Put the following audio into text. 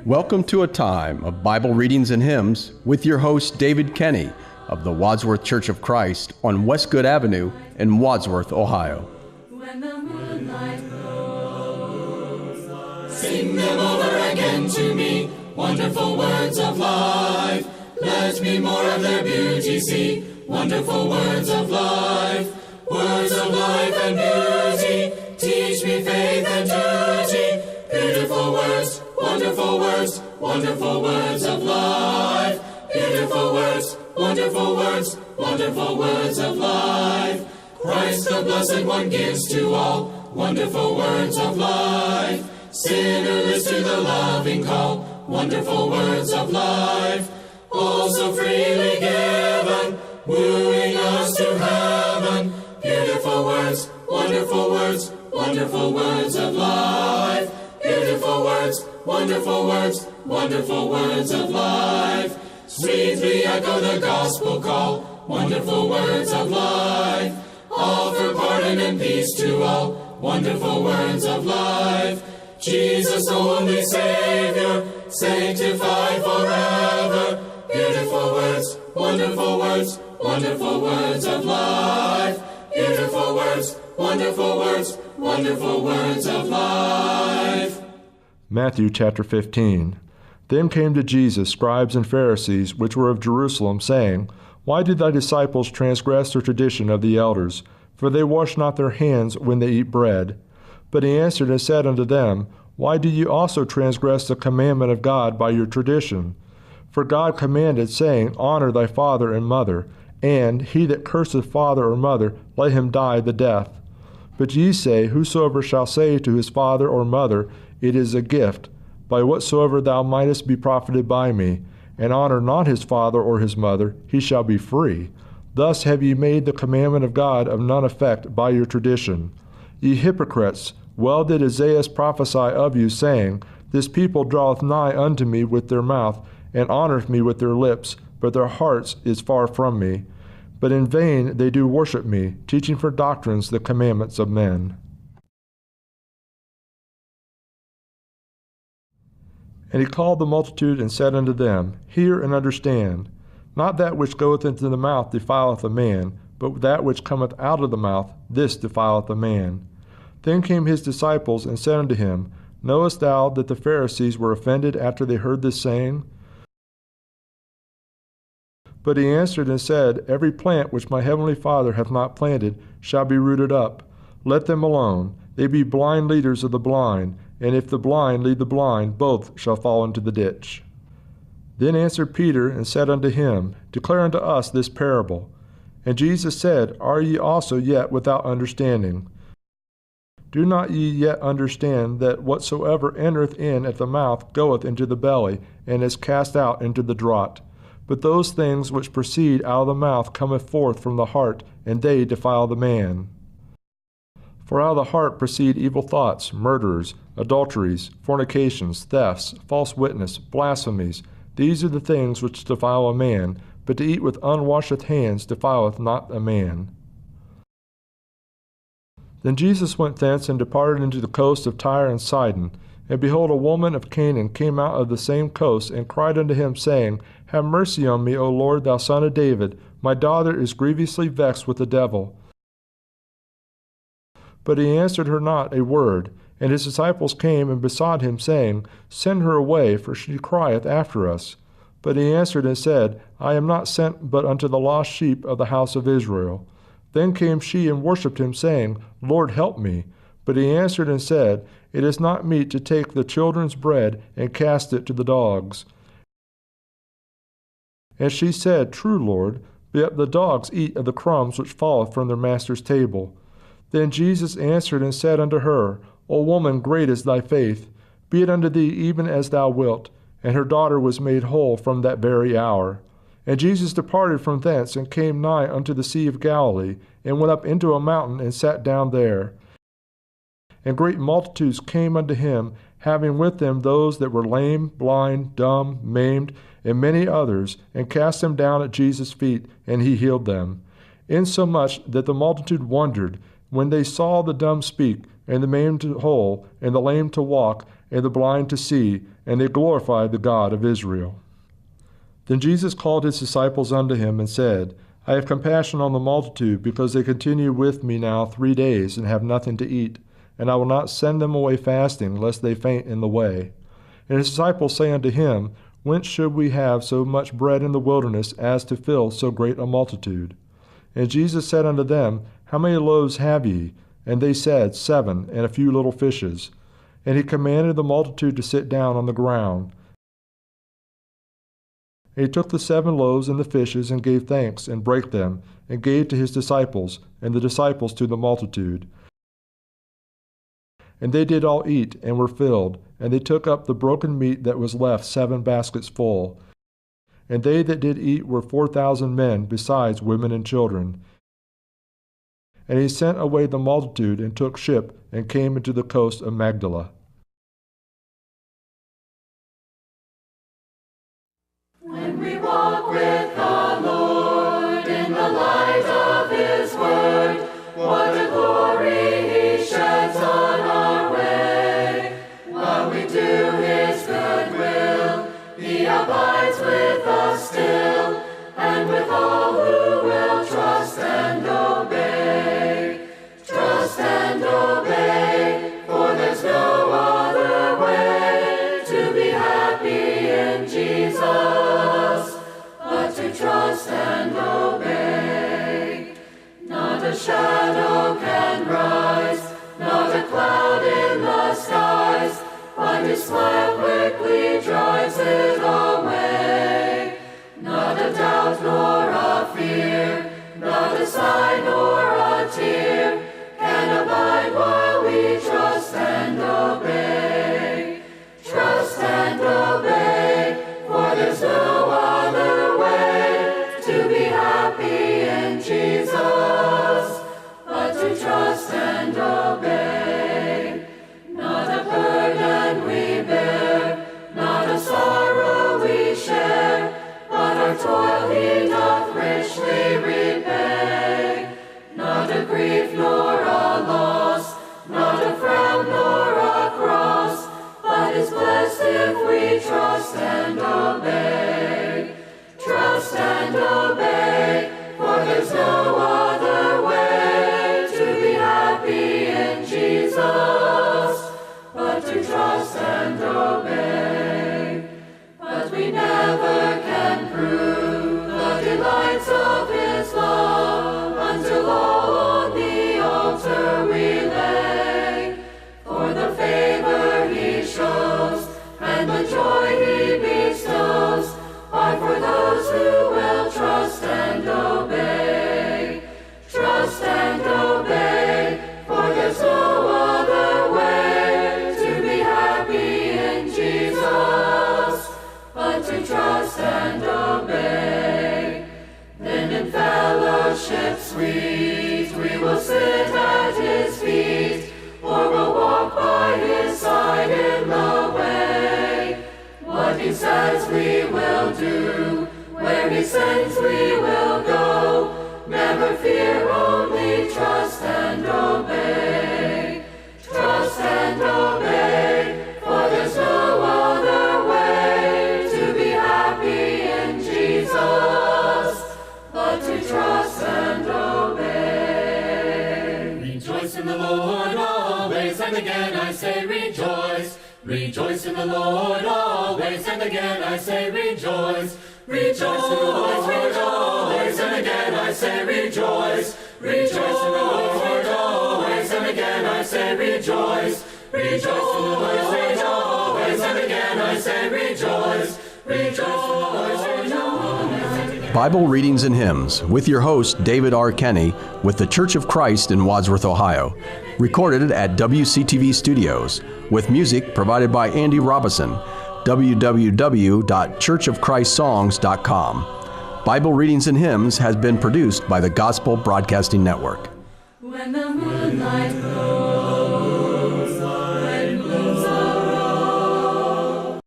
Welcome to a time of Bible readings and hymns with your host David Kenny of the Wadsworth Church of Christ on Westgood Avenue in Wadsworth, Ohio. When the moonlight glows, sing them over again to me, wonderful words of life. Let me more of their beauty see, wonderful words of life. Words of life and beauty, teach me faith and duty. Beautiful words, wonderful words, wonderful words of life. Beautiful words, wonderful words, wonderful words of life. Christ the Blessed One gives to all wonderful words of life. Sinner listen to the loving call, wonderful words of life. All so freely given, wooing us to heaven. Beautiful words, wonderful words, wonderful words of life. Beautiful words, wonderful words, wonderful words of life. Sweetly echo the gospel call, wonderful words of life. Offer pardon and peace to all, wonderful words of life. Jesus, only Savior, sanctified forever. Beautiful words, wonderful words, wonderful words of life. Beautiful words, wonderful words, wonderful words of life. Matthew chapter 15. Then came to Jesus scribes and Pharisees, which were of Jerusalem, saying, Why do thy disciples transgress the tradition of the elders? For they wash not their hands when they eat bread. But he answered and said unto them, Why do ye also transgress the commandment of God by your tradition? For God commanded, saying, Honor thy father and mother, and he that curseth father or mother, let him die the death. But ye say, Whosoever shall say to his father or mother, It is a gift, by whatsoever thou mightest be profited by me, and honor not his father or his mother, he shall be free. Thus have ye made the commandment of God of none effect by your tradition. Ye hypocrites, well did Isaiah prophesy of you, saying, This people draweth nigh unto me with their mouth, and honoreth me with their lips, but their hearts is far from me. But in vain they do worship me, teaching for doctrines the commandments of men. And he called the multitude and said unto them, Hear and understand. Not that which goeth into the mouth defileth a man, but that which cometh out of the mouth, this defileth a man. Then came his disciples and said unto him, Knowest thou that the Pharisees were offended after they heard this saying? But he answered and said, Every plant which my heavenly Father hath not planted shall be rooted up. Let them alone. They be blind leaders of the blind, and if the blind lead the blind, both shall fall into the ditch. Then answered Peter and said unto him, Declare unto us this parable. And Jesus said, Are ye also yet without understanding? Do not ye yet understand that whatsoever entereth in at the mouth goeth into the belly, and is cast out into the draught? But those things which proceed out of the mouth cometh forth from the heart, and they defile the man. For out of the heart proceed evil thoughts, murders, adulteries, fornications, thefts, false witness, blasphemies. These are the things which defile a man, but to eat with unwashed hands defileth not a man. Then Jesus went thence and departed into the coast of Tyre and Sidon. And behold, a woman of Canaan came out of the same coast, and cried unto him, saying, Have mercy on me, O Lord, thou son of David. My daughter is grievously vexed with the devil. But he answered her not a word. And his disciples came and besought him, saying, Send her away, for she crieth after us. But he answered and said, I am not sent but unto the lost sheep of the house of Israel. Then came she and worshipped him, saying, Lord, help me. But he answered and said, It is not meet to take the children's bread and cast it to the dogs. And she said, True, Lord, but the dogs eat of the crumbs which falleth from their master's table. Then Jesus answered and said unto her, O woman, great is thy faith. Be it unto thee even as thou wilt. And her daughter was made whole from that very hour. And Jesus departed from thence, and came nigh unto the sea of Galilee, and went up into a mountain, and sat down there. And great multitudes came unto him, having with them those that were lame, blind, dumb, maimed, and many others, and cast them down at Jesus' feet, and he healed them. Insomuch that the multitude wondered, when they saw the dumb speak, and the maimed to whole, and the lame to walk, and the blind to see, and they glorified the God of Israel. Then Jesus called his disciples unto him, and said, I have compassion on the multitude, because they continue with me now 3 days, and have nothing to eat. And I will not send them away fasting, lest they faint in the way. And his disciples say unto him, Whence should we have so much bread in the wilderness, as to fill so great a multitude? And Jesus said unto them, How many loaves have ye? And they said, 7, and a few little fishes. And he commanded the multitude to sit down on the ground. And he took the 7 loaves and the fishes, and gave thanks, and brake them, and gave to his disciples, and the disciples to the multitude. And they did all eat, and were filled, and they took up the broken meat that was left 7 baskets full. And they that did eat were 4,000 men, besides women and children. And he sent away the multitude, and took ship, and came into the coast of Magdala. When we walk with the Lord in the light of his word, what a glory he sheds on our way. While we do his good will, he abides with us still, and with all who will trust and obey. Trust and obey, for there's no other way to be happy in Jesus, but to trust and obey. Not a shadow can rise, not a cloud in the skies, but his smile quickly drives it away. Not a doubt nor a fear, not a sigh nor a tear, can abide while we trust and obey. Trust and obey, for there's no other way to be happy in Jesus, but to trust and obey. Not a burden we bear, not a sorrow we share, but our toil he doth richly repay. Not a grief nor a loss, not a frown nor a cross, but is blessed if we trust and obey. Trust and obey, for there's no other way to be happy in Jesus, but to trust and obey. But we never can prove the delights of his love until all on the altar we lay. For the favor he shows and the joy he bestows are for those who will trust and obey. Trust and obey, for there's no other way to be happy in Jesus, but to trust and obey. Then in fellowship sweet we will sit at his feet, or will walk by his side in the way. What he says we will do, where he sends we will go. Never fear, only trust and obey. Trust and obey, for there's no other way to be happy in Jesus, but to trust and obey. Rejoice in the Lord always, and again I say rejoice. Rejoice in the Lord always, and again I say rejoice. Rejoice, rejoice, and again I say rejoice. Rejoice in the Lord always, and again I say rejoice. Rejoice in the Lord, rejoice, and again I say rejoice. Rejoice in the Lord, rejoice. Bible Readings and Hymns with your host, David R. Kenny, with the Church of Christ in Wadsworth, Ohio. Recorded at WCTV Studios, with music provided by Andy Robison. www.churchofchristssongs.com. Bible Readings and Hymns has been produced by the Gospel Broadcasting Network. When the moonlight